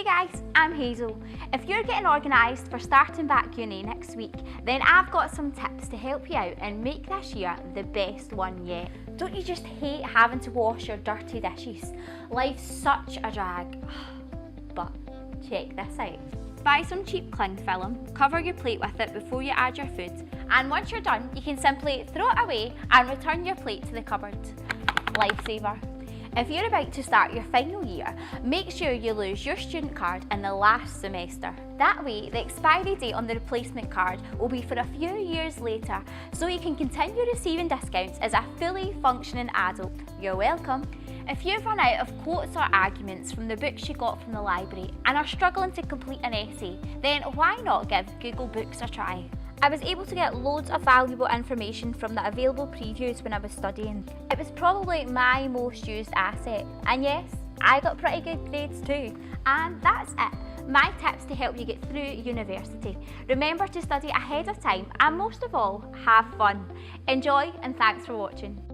Hey guys, I'm Hazel. If you're getting organised for starting back uni next week, then I've got some tips to help you out and make this year the best one yet. Don't you just hate having to wash your dirty dishes? Life's such a drag. But check this out. Buy some cheap cling film, cover your plate with it before you add your food, and once you're done, you can simply throw it away and return your plate to the cupboard. Lifesaver. If you're about to start your final year, make sure you lose your student card in the last semester. That way, the expiry date on the replacement card will be for a few years later, so you can continue receiving discounts as a fully functioning adult. You're welcome. If you've run out of quotes or arguments from the books you got from the library and are struggling to complete an essay, then why not give Google Books a try? I was able to get loads of valuable information from the available previews when I was studying. It was probably my most used asset. And yes, I got pretty good grades too. And that's it. My tips to help you get through university. Remember to study ahead of time and most of all, have fun. Enjoy and thanks for watching.